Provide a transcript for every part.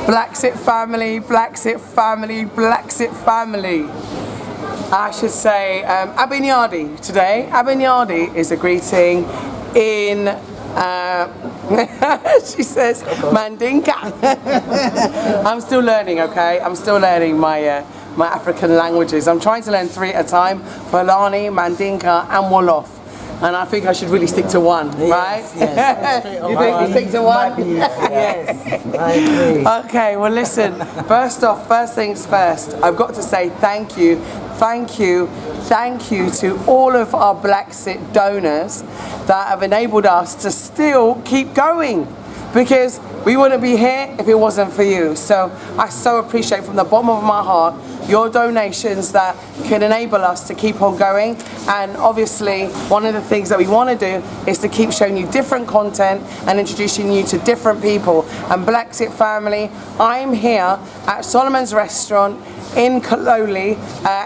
BlaXit family, BlaXit family, BlaXit family. I should say Abinyadi today. Abinyadi is a greeting in she says Mandinka. I'm still learning, okay? I'm still learning my my African languages. I'm trying to learn 3 at a time: Fulani, Mandinka and Wolof. And I think I should really stick to one, right? Yes. You think you stick to one? Yes, I agree. Okay, well listen, first things first, I've got to say thank you to all of our BlaXit donors that have enabled us to still keep going, because we wouldn't be here if it wasn't for you. So I so appreciate from the bottom of my heart your donations that can enable us to keep on going. And obviously one of the things that we want to do is to keep showing you different content and introducing you to different people. And BlaXit family, I'm here at Solomon's Restaurant in Kololi,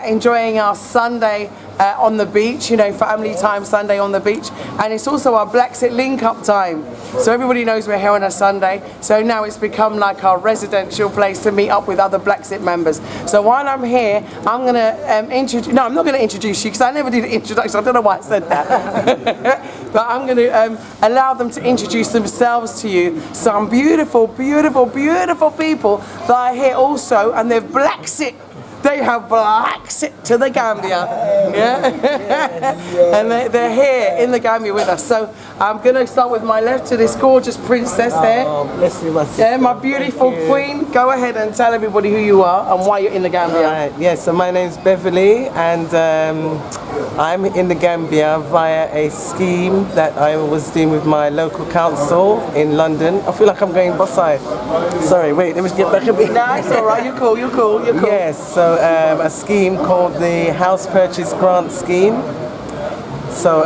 enjoying our Sunday on the beach, you know, family time Sunday on the beach. And it's also our BlaXit link up time. So everybody knows we're here on a Sunday. So now it's become like our residential place to meet up with other BlaXit members. So while I'm here, I'm going to introduce, no, I'm not going to introduce you because I never did an introduction. I don't know why I said that. But I'm going to allow them to introduce themselves to you. Some beautiful, beautiful, beautiful people that are here also, and they're BlaXit. They have BlaXit to the Gambia, yeah? And they're here in the Gambia with us. So I'm going to start with my left to this gorgeous princess here. Oh, bless you, my sister. Yeah, my beautiful queen. Go ahead and tell everybody who you are and why you're in the Gambia. Right. Yeah, so my name's Beverly, and I'm in the Gambia via a scheme that I was doing with my local council in London. I feel like I'm going boss-eyed. Sorry, wait, let me get back a bit. No, it's all right. You're cool. You're cool. You're cool. Yes, so a scheme called the House Purchase Grant Scheme. So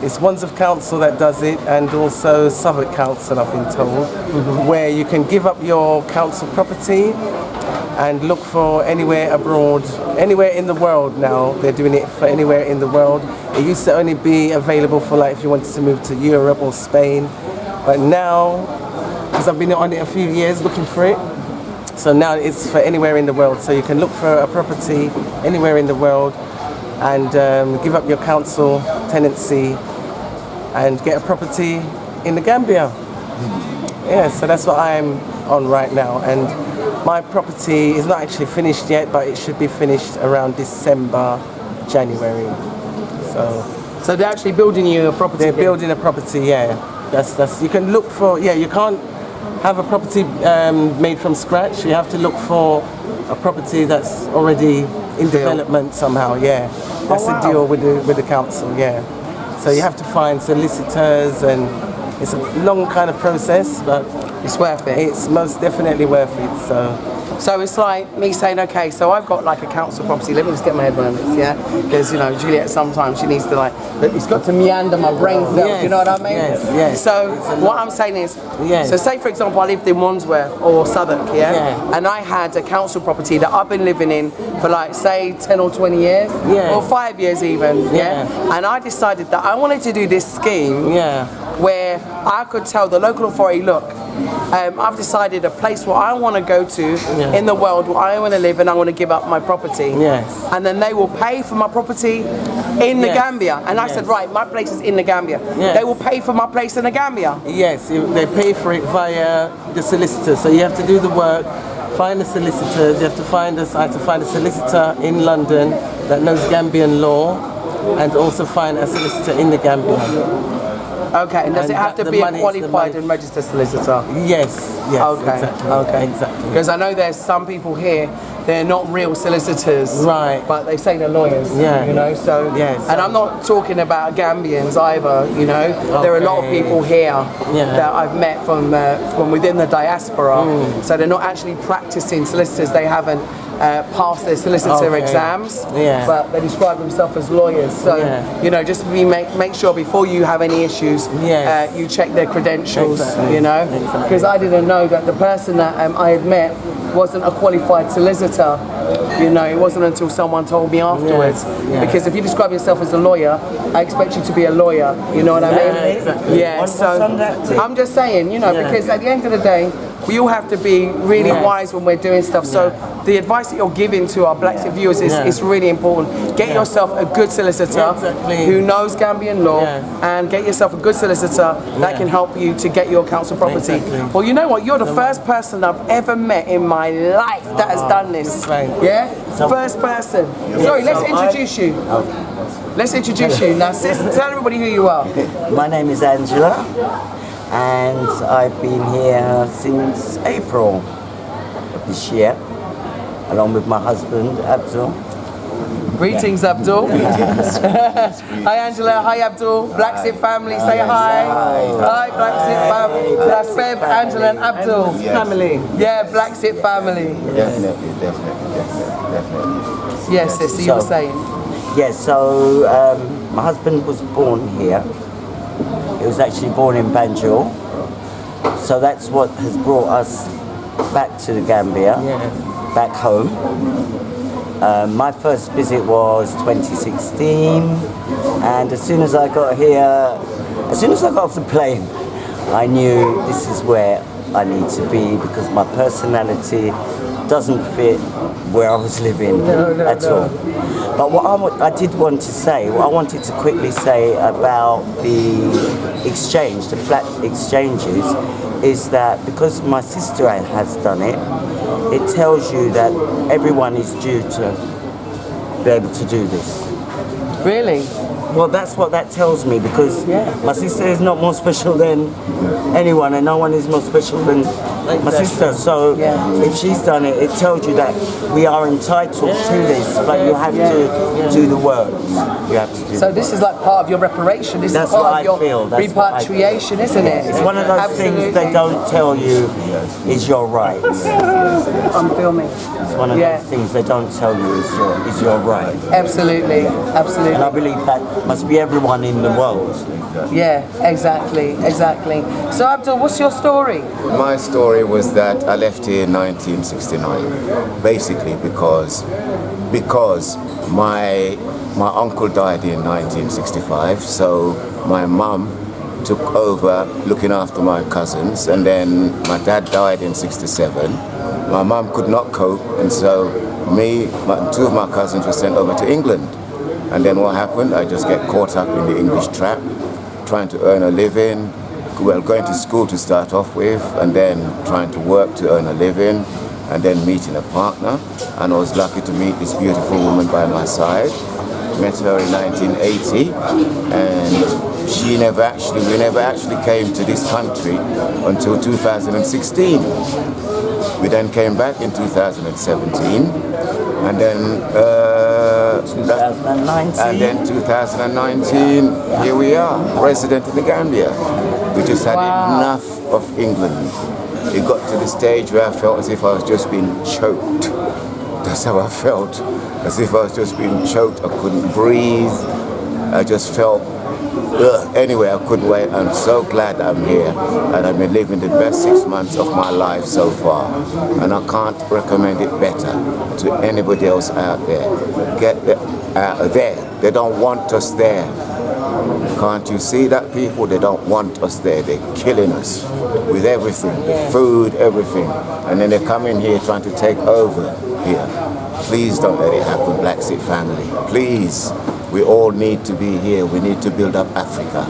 it's Wandsworth Council that does it, and also Southwark Council, I've been told, where you can give up your council property and look for anywhere abroad, anywhere in the world now. They're doing it for anywhere in the world. It used to only be available for like if you wanted to move to Europe or Spain, but now, because I've been on it a few years looking for it, so now it's for anywhere in the world. So you can look for a property anywhere in the world and give up your council tenancy and get a property in the Gambia. Yeah, so that's what I'm on right now. And my property is not actually finished yet, but it should be finished around December, January. So they're actually building you a property? They're building a property, yeah. That's you can look for, yeah, you can't have a property made from scratch. You have to look for a property that's already in development somehow, yeah. That's the deal with the council, yeah. So you have to find solicitors, and it's a long kind of process, but it's worth it. It's most definitely worth it. So it's like me saying, okay, so I've got like a council property. Let me just get my head around this, yeah? Because, you know, Juliet, sometimes she needs to like, it's got to meander my brain cells, yes, you know what I mean? Yes, yes. So what I'm saying is, so say for example, I lived in Wandsworth or Southwark, yeah? And I had a council property that I've been living in for like, say, 10 or 20 years, or 5 years even, yeah? And I decided that I wanted to do this scheme where I could tell the local authority, look, I've decided a place where I want to go to in the world, where I want to live, and I want to give up my property. And then they will pay for my property in the Gambia. And I said, right, my place is in the Gambia. They will pay for my place in the Gambia. Yes, they pay for it via the solicitor. So you have to do the work, find the solicitors. You have to find I had to find a solicitor in London that knows Gambian law, and also find a solicitor in the Gambia. Okay, and does it have to be a qualified and registered solicitor? Yes, yes. Okay, exactly, okay. Exactly. Because I know there's some people here, they're not real solicitors. Right. But they say they're lawyers. Yeah. You know, so. Yes. And I'm not talking about Gambians either, you know. There are a lot of people here that I've met from within the diaspora. So they're not actually practicing solicitors. They haven't pass their solicitor exams, but they describe themselves as lawyers. So, you know, just make sure before you have any issues, you check their credentials, you know, because I didn't know that the person that I had met wasn't a qualified solicitor, You know, it wasn't until someone told me afterwards. Because if you describe yourself as a lawyer, I expect you to be a lawyer. You know what I mean? Exactly. Yeah. So I'm just saying, you know, because at the end of the day, we all have to be really wise when we're doing stuff. So the advice that you're giving to our BlaXit viewers is really important. Get yourself a good solicitor who knows Gambian law, and get yourself a good solicitor that can help you to get your council property. Well, you know what? You're the first person I've ever met in my life that has done this. Yeah? First person. Sorry, let's introduce you. Let's introduce you. Now, sis, tell everybody who you are. My name is Angela, and I've been here since April of this year, along with my husband, Abdul. Greetings, Abdul. Hi, Angela. Hi, Abdul. BlaXit family, say hi. Hi, BlaXit family. That's Bev, Angela, and Abdul. Family. Yeah, BlaXit family. Definitely. Yes, sis, you were saying. Yes, so my husband was born here. He was actually born in Banjul. So that's what has brought us back to the Gambia, back home. My first visit was 2016, and as soon as I got here, as soon as I got off the plane, I knew this is where I need to be, because my personality doesn't fit where I was living at all. But what I did want to say, what I wanted to quickly say about the exchange, the flat exchanges, is that because my sister has done it, it tells you that everyone is due to be able to do this. Really? Well, that's what that tells me, because my sister is not more special than anyone, and no one is more special than my sister. So if she's done it, it tells you that we are entitled to this, but you have to do the work. You have to do. So this is like part of your reparation. This is part of your repatriation, isn't it? It's one of those things they don't tell you is your right. I'm filming. It's one of those things they don't tell you is your right. Absolutely. And I believe that must be everyone in the world. Yeah, exactly. So Abdul, what's your story? My story was that I left here in 1969, basically because my uncle died in 1965, so my mum took over looking after my cousins, and then my dad died in 67. My mum could not cope, and so two of my cousins were sent over to England. And then what happened? I just get caught up in the English trap, trying to earn a living, well, going to school to start off with, and then trying to work to earn a living, and then meeting a partner. And I was lucky to meet this beautiful woman by my side. Met her in 1980, and we never actually came to this country until 2016. We then came back in 2017, and then 2019, here we are, resident in the Gambia. We just had enough of England. It got to the stage where I felt as if I was just being choked. That's how I felt, as if I was just being choked. I couldn't breathe. I just felt, anyway, I couldn't wait. I'm so glad that I'm here, and I've been living the best 6 months of my life so far, and I can't recommend it better to anybody else out there. Get out of there. They don't want us there. Can't you see that, people? They don't want us there. They're killing us with everything, the food, everything, and then they come in here trying to take over here. Please don't let it happen, BlaXit family. Please. We all need to be here. We need to build up Africa.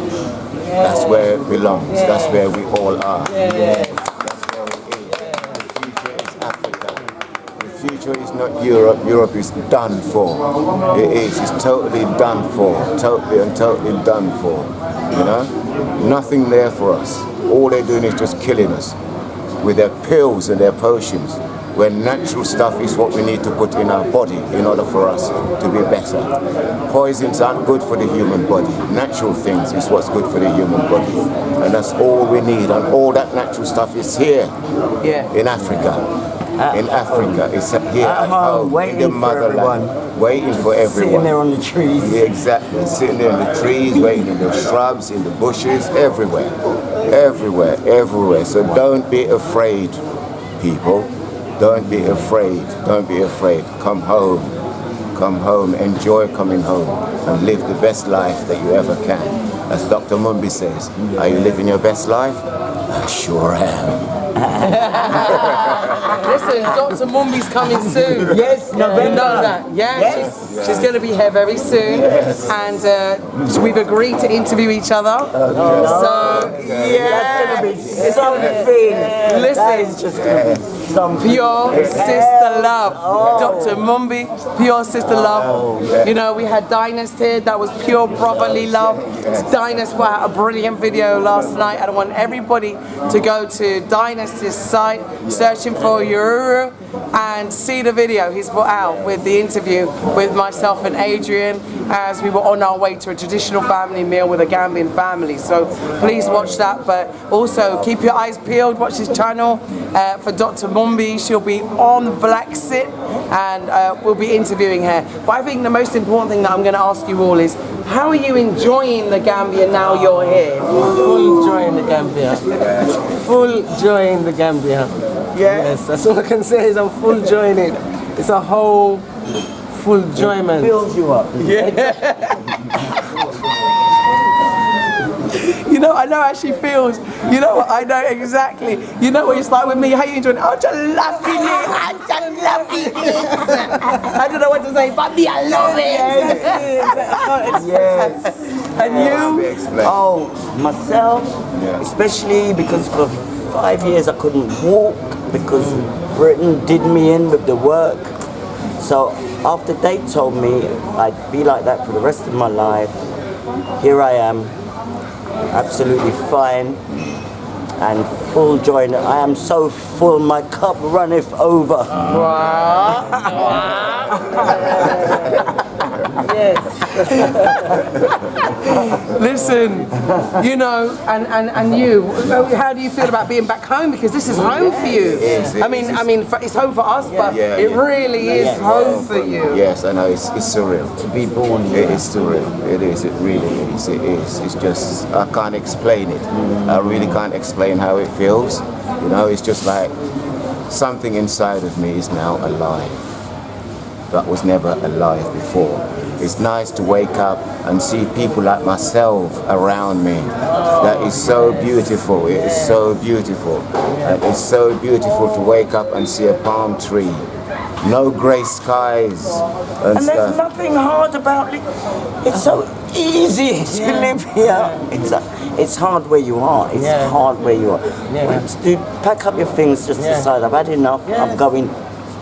That's where it belongs. That's where we all are. That's where it is. The future is Africa. The future is not Europe. Europe is done for. It is. It's totally done for. Totally done for. You know? Nothing there for us. All they're doing is just killing us with their pills and their potions, when natural stuff is what we need to put in our body in order for us to be better. Poisons aren't good for the human body. Natural things is what's good for the human body. And that's all we need. And all that natural stuff is here in Africa. In Africa, it's here at home, in the motherland, waiting for everyone. Sitting there on the trees. Yeah, exactly. Sitting there in the trees, waiting in the shrubs, in the bushes, everywhere. Everywhere. So don't be afraid, people. Don't be afraid. Don't be afraid. Come home. Come home. Enjoy coming home and live the best life that you ever can. As Dr. Mumbi says, are you living your best life? I sure am. Listen, Dr. Mumbi's coming soon. Yes, November. You know that, yeah? Yes. She's going to be here very soon. Yes. And we've agreed to interview each other. So, yeah. That's going to be something. Listen. That is just going to be something. Pure sister love. Dr. Mumbi, pure sister love. You know, we had Dynast here. That was pure brotherly love. Dynast put out a brilliant video last night. And I want everybody to go to Dynast's site, searching for Ururu, and see the video he's put out with the interview with myself and Adrian as we were on our way to a traditional family meal with a Gambian family. So please watch that, but also keep your eyes peeled, watch his channel for Dr. Mumbi. She'll be on BlaXit and we'll be interviewing her. But I think the most important thing that I'm going to ask you all is, how are you enjoying the Gambia now you're here? Full joy in the Gambia. Full joy in the Gambia. Yes, that's all I can say is I'm full joy in it. It's a whole full enjoyment. It fills you up. You know, I know how she feels. You know what? I know exactly. You know what it's like with me. How you enjoying it? I'm just loving it. I'm just loving it. I don't know what to say, but me, I love it. Yes. And you? Oh, myself, especially because for 5 years I couldn't walk because Britain did me in with the work. So after they told me I'd be like that for the rest of my life, here I am, absolutely fine and full joy. I am so full, my cup runneth over. Wow. Yes. Listen, you know, and you, how do you feel about being back home? Because this is home for you. I mean, it's home for us, but it really is home for you. Yes, I know, it's surreal. To be born here. It is surreal. It is, it really is. It is. It's just, I can't explain it. I really can't explain how it feels. You know, it's just like something inside of me is now alive. That was never alive before. It's nice to wake up and see people like myself around me. That is so beautiful. It is so beautiful. And it's so beautiful to wake up and see a palm tree. No grey skies and there's stuff. nothing hard about it. It's so easy to live here. It's hard where you are. It's hard where you are. To pack up your things, just decide I've had enough. I'm going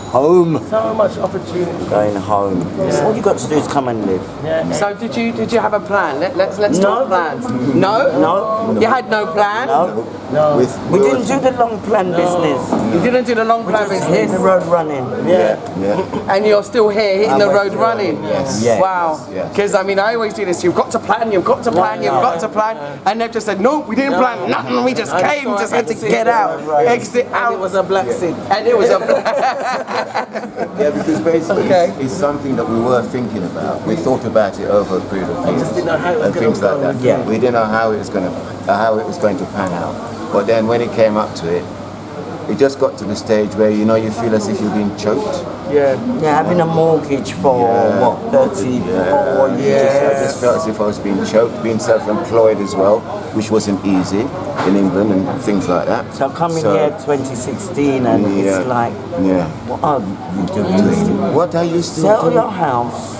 home. So much opportunity. Going home. All you got to do is come and live. So did you have a plan? Let's talk plans. No? No. You had no plan? No. We didn't do the long plan business. You didn't do the long plan Just hit business? the road running. And you're still here hitting the road running? Yes. Wow. Because I mean, I always do this. You've got to plan, you've got to plan, you've got to plan. And they've just said, no, we didn't plan nothing. We just came, just had to get out, exit out. It was a BlaXit. And it was a Yeah, because basically it's something that we were thinking about. We thought about it over a period of years didn't know how it was and gonna things like go. that. Yeah. We didn't know how it was going to pan out. But then when it came up to it, it just got to the stage where you feel as if you're being choked. Yeah, having a mortgage for 34 years. I just felt as if I was being choked, being self-employed as well, which wasn't easy in England and things like that. So coming here 2016 and it's like, what are you doing? What are you still Sell doing? your house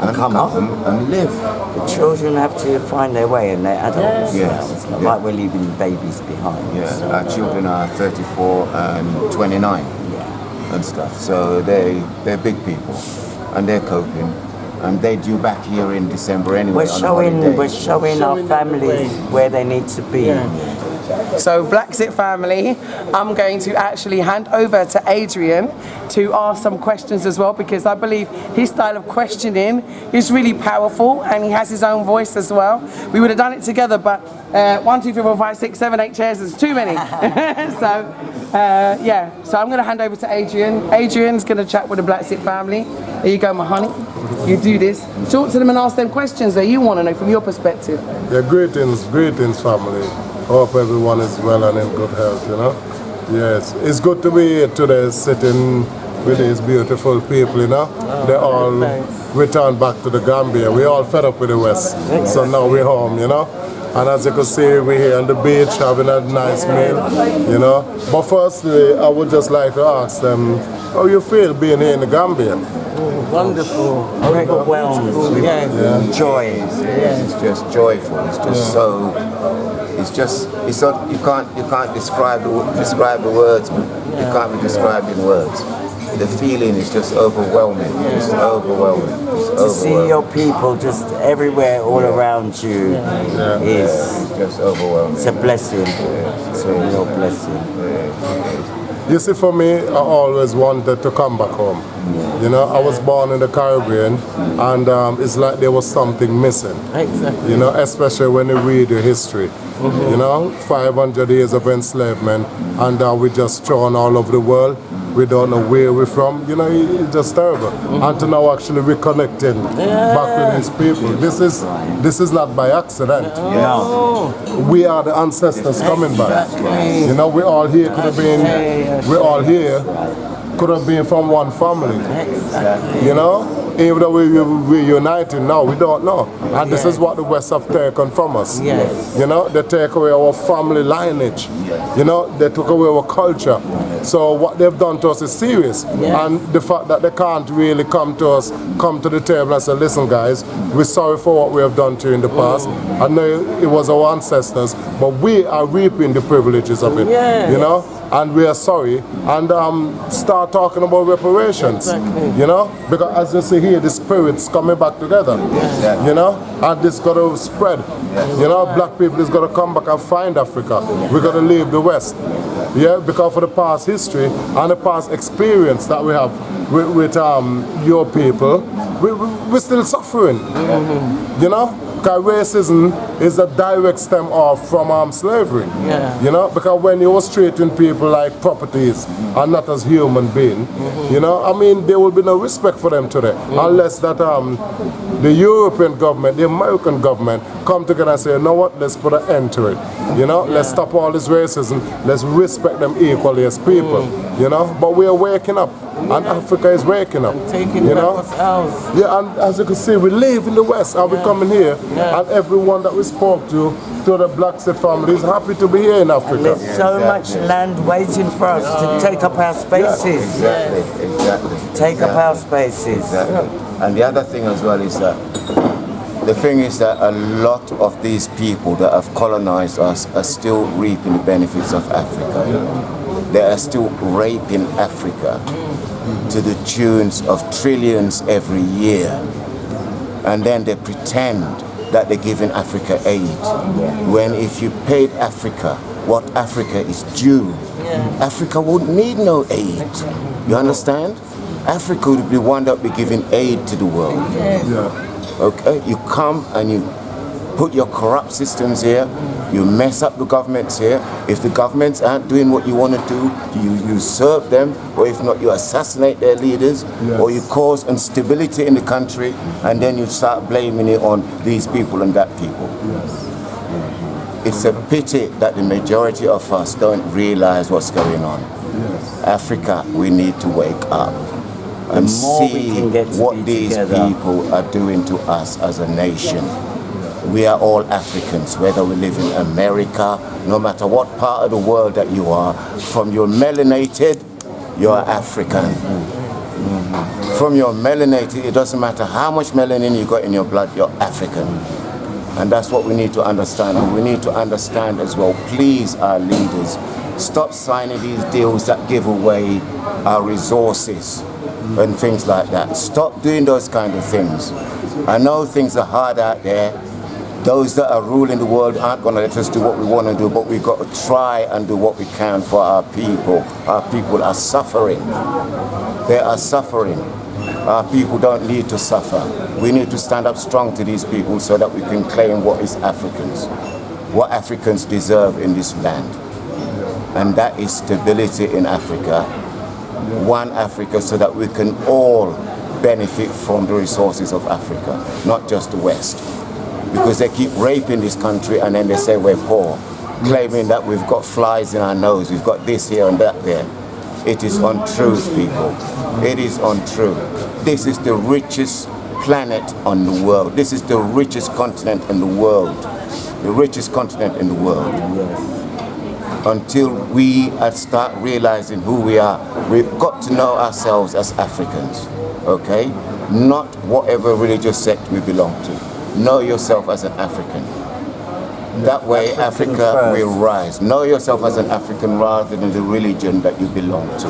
and come and live. The children have to find their way and they're adults. Yes. It's not like we're leaving babies behind. Yeah, So, our children are 34 and 29 and stuff. So they're big people and they're coping. And they're due back here in December anyway. we're showing our families where they need to be. So BlaXit Family, I'm going to actually hand over to Adrian to ask some questions as well, because I believe his style of questioning is really powerful and he has his own voice as well. We would have done it together, but 1, 2, 3, 4, 5, 6, 7, 8 chairs is too many. So I'm going to hand over to Adrian. Adrian's going to chat with the BlaXit Family. There you go, my honey. You do this. Talk to them and ask them questions that you want to know from your perspective. Yeah, greetings family. Hope everyone is well and in good health, Yes, it's good to be here today, sitting with these beautiful people, you know. They all returned back to the Gambia. We all fed up with the West, so now we're home, you know. And as you can see, we're here on the beach having a nice meal, you know. But firstly, I would just like to ask them, how you feel being here in the Gambia? Wonderful, overwhelmed with joy. It's just joyful. It's just so. It's so you can't describe the words, man. You can't be described in words. The feeling is just overwhelming. It's overwhelming. To see your people just everywhere, all around you, is just overwhelming. It's a blessing. It's a real blessing. You see, for me, I always wanted to come back home. You know, I was born in the Caribbean, and it's like there was something missing. Exactly. You know, especially when you read the history. You know, 500 years of enslavement, and we just thrown all over the world. We don't know where we're from. You know, it's just terrible. And to now actually reconnecting back with these people. This is not by accident. We are the ancestors coming back. You know, we all here could have been. We're all here. Could have been from one family. You know? Even though we're united now, we don't know. And this is what the West have taken from us. You know, they take away our family lineage. You know, they took away our culture. So what they've done to us is serious. And the fact that they can't really come to us, come to the table and say, listen guys, we're sorry for what we have done to you in the past. I know it was our ancestors, but we are reaping the privileges of it. You know? And we are sorry, and start talking about reparations, you know, because as you see here, the spirit's coming back together, you know, and this got to spread, you know, black people is got to come back and find Africa. We got to leave the West, because for the past history and the past experience that we have with your people, we're still suffering, you know. Because racism is a direct stem off from slavery. You know, because when you was treating people like properties and not as human beings, you know, I mean, there will be no respect for them today unless that the European government, the American government come together and say, you know what, let's put an end to it. You know, let's stop all this racism, let's respect them equally as people. You know, but we are waking up. And Africa is waking up, you know. And as you can see, we live in the West, and we're coming here, and everyone that we spoke to the Bla Xit family is happy to be here in Africa. And there's so much land waiting for us to take up our spaces. Exactly. Take up our spaces. And the other thing as well is that the thing is that a lot of these people that have colonized us are still reaping the benefits of Africa. They are still raping Africa to the tunes of trillions every year. And then they pretend that they're giving Africa aid. When if you paid Africa what Africa is due, Africa would need no aid. You understand? Africa would be one that would be giving aid to the world. Okay? You come and you put your corrupt systems here, you mess up the governments here. If the governments aren't doing what you want to do, you usurp them, or if not, you assassinate their leaders, or you cause instability in the country, and then you start blaming it on these people and that people. It's a pity that the majority of us don't realize what's going on. Africa, we need to wake up and see what these people are doing to us as a nation. We are all Africans, whether we live in America, no matter what part of the world that you are. From your melanated, you're African. From your melanated, it doesn't matter how much melanin you got in your blood, you're African. And that's what we need to understand. And we need to understand as well, please, our leaders, stop signing these deals that give away our resources and things like that. Stop doing those kind of things. I know things are hard out there. Those that are ruling the world aren't going to let us do what we want to do, but we've got to try and do what we can for our people. Our people are suffering. They are suffering. Our people don't need to suffer. We need to stand up strong to these people so that we can claim what is Africans, what Africans deserve in this land. And that is stability in Africa. One Africa, so that we can all benefit from the resources of Africa, not just the West. Because they keep raping this country and then they say we're poor. claiming that we've got flies in our nose, we've got this here and that there. It is untruth, people. It is untrue. This is the richest planet on the world. This is the richest continent in the world. The richest continent in the world. Until we start realizing who we are, we've got to know ourselves as Africans, okay? Not whatever religious sect we belong to. Know yourself as an African. That way Africa will rise. Know yourself as an African rather than the religion that you belong to.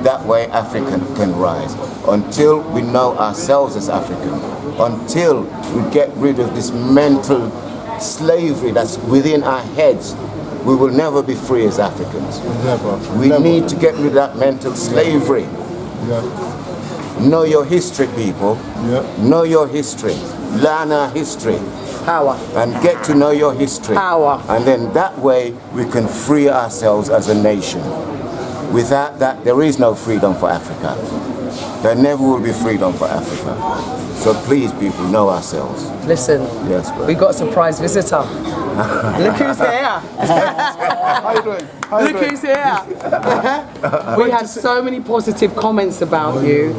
That way Africa can rise. Until we know ourselves as African, until we get rid of this mental slavery that's within our heads, we will never be free as Africans. We need to get rid of that mental slavery. Know your history, people. Know your history. Learn our history. Power. And get to know your history. Power. And then that way we can free ourselves as a nation. Without that, there is no freedom for Africa. There never will be freedom for Africa. So please, people, know ourselves. Listen, yes, bro. We got a surprise visitor. Look who's here. How you doing? Look who's here. We had so many positive comments about you.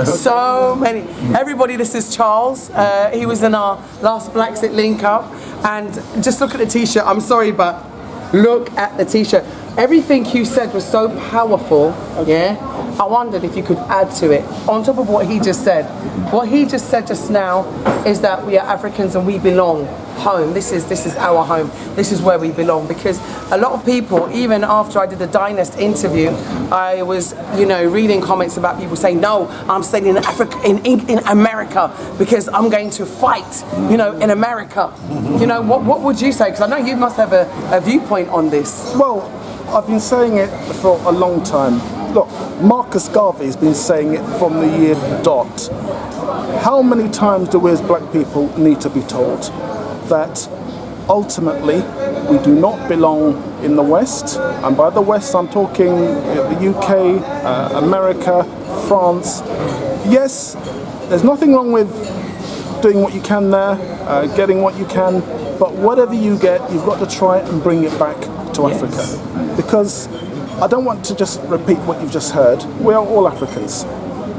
So many. Everybody, this is Charles. He was in our last BlaXit link up. And just look at the t-shirt. I'm sorry, but look at the t-shirt. Everything you said was so powerful, yeah? I wondered if you could add to it, on top of what he just said. What he just said just now is that we are Africans and we belong home. This is our home. This is where we belong. Because a lot of people, even after I did the Dynast interview, I was, reading comments about people saying, no, I'm staying in Africa, in America, because I'm going to fight, in America. What would you say? Because I know you must have a viewpoint on this. Well, I've been saying it for a long time. Look, Marcus Garvey's been saying it from the year dot. How many times do we as black people need to be told that ultimately we do not belong in the West? And by the West I'm talking the UK, America, France. Yes, there's nothing wrong with doing what you can there, getting what you can, but whatever you get, you've got to try and bring it back to Africa. Because I don't want to just repeat what you've just heard. We are all Africans.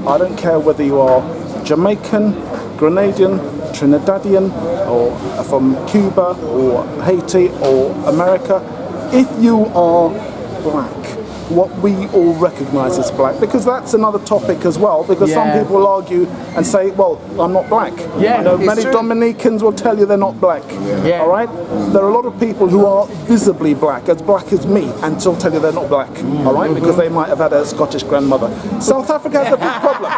I don't care whether you are Jamaican, Grenadian, Trinidadian, or from Cuba, or Haiti, or America. If you are black, what we all recognise as black, because that's another topic as well, because some people will argue and say, well, I'm not black. Many true. Dominicans will tell you they're not black. All right? There are a lot of people who are visibly black as me, and still tell you they're not black. All right? Because they might have had a Scottish grandmother. South Africa has a big problem.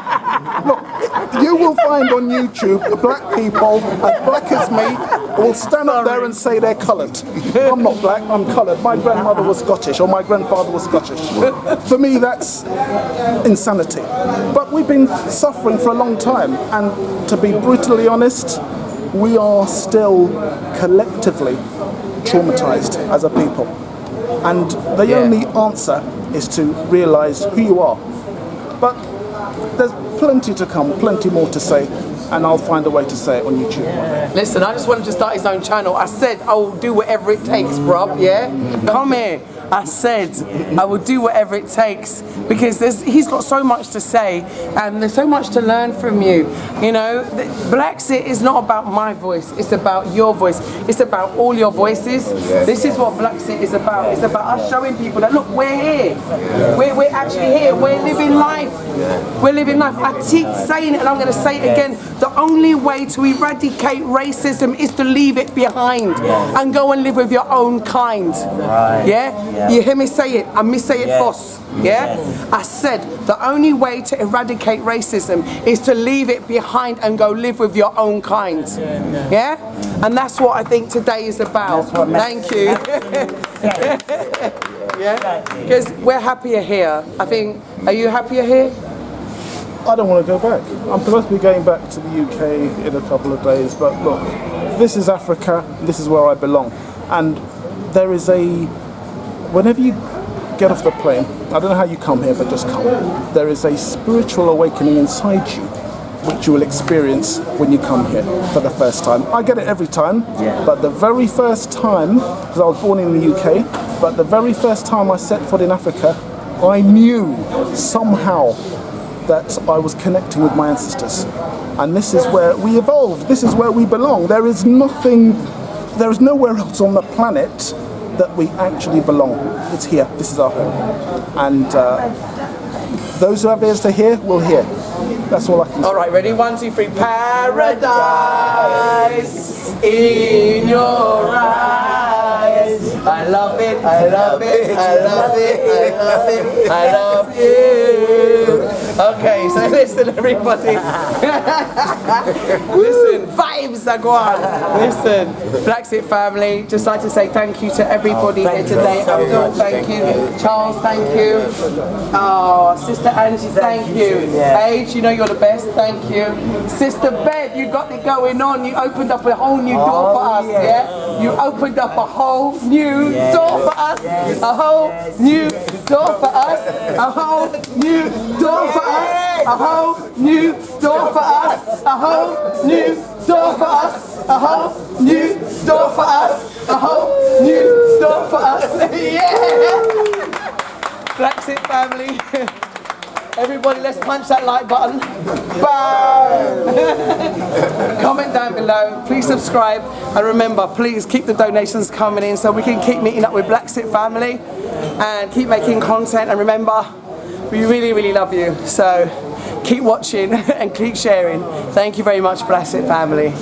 Look, you will find on YouTube black people as black as me will stand up there and say they're coloured. I'm not black, I'm coloured. My grandmother was Scottish, or my grandfather was Scottish. For me, that's insanity. But we've been suffering for a long time, and to be brutally honest, we are still collectively traumatized as a people. And the only answer is to realize who you are. But there's plenty to come, plenty more to say, and I'll find a way to say it on YouTube. Listen, I just wanted to start his own channel. I said I will do whatever it takes, bruv, yeah? Come here. I said I will do whatever it takes, because he's got so much to say and there's so much to learn from you. BlaXit is not about my voice, it's about your voice. It's about all your voices. This is what BlaXit is about. It's about us showing people that, look, we're here. We're actually here. We're living life. We're living life. I keep saying it and I'm going to say it again. The only way to eradicate racism is to leave it behind and go and live with your own kind. Yeah? You hear me say it? I say it first. Yeah? I said the only way to eradicate racism is to leave it behind and go live with your own kind. Yeah? And that's what I think today is about. Thank you. Yeah? Because we're happier here. I think, are you happier here? I don't want to go back. I'm supposed to be going back to the UK in a couple of days, but look, this is Africa, this is where I belong. And there is whenever you get off the plane, I don't know how you come here, but just come. There is a spiritual awakening inside you which you will experience when you come here for the first time. I get it every time, but the very first time, because I was born in the UK, but the very first time I set foot in Africa, I knew somehow that I was connecting with my ancestors. And this is where we evolved, this is where we belong. There is nowhere else on the planet that we actually belong. It's here, this is our home. And those who have ears to hear will hear. That's all I can say. All right, ready? 1, 2, 3. Paradise in your eyes. I love it, I love it, I love it, I love it, I love you. Okay, so listen, everybody. Listen, vibes are going. Listen, BlaXit family, just like to say thank you to everybody here today. Abdul, thank you. Charles, thank you. Oh, Sister Angie, thank you. Paige, you know you're the best, thank you. Sister Bev, you got it going on. You opened up a whole new door for us, yeah? You opened up a whole new door for us. A whole new door for us. A whole new door for us. A whole new door for us. A whole new door for us. A whole new door for us. A whole new door for us. Yeah! BlaXit family. Everybody, let's punch that like button. Bam! Comment down below. Please subscribe. And remember, please keep the donations coming in so we can keep meeting up with BlaXit family and keep making content. And remember, we really, really love you. So keep watching and keep sharing. Thank you very much, BlaXit family.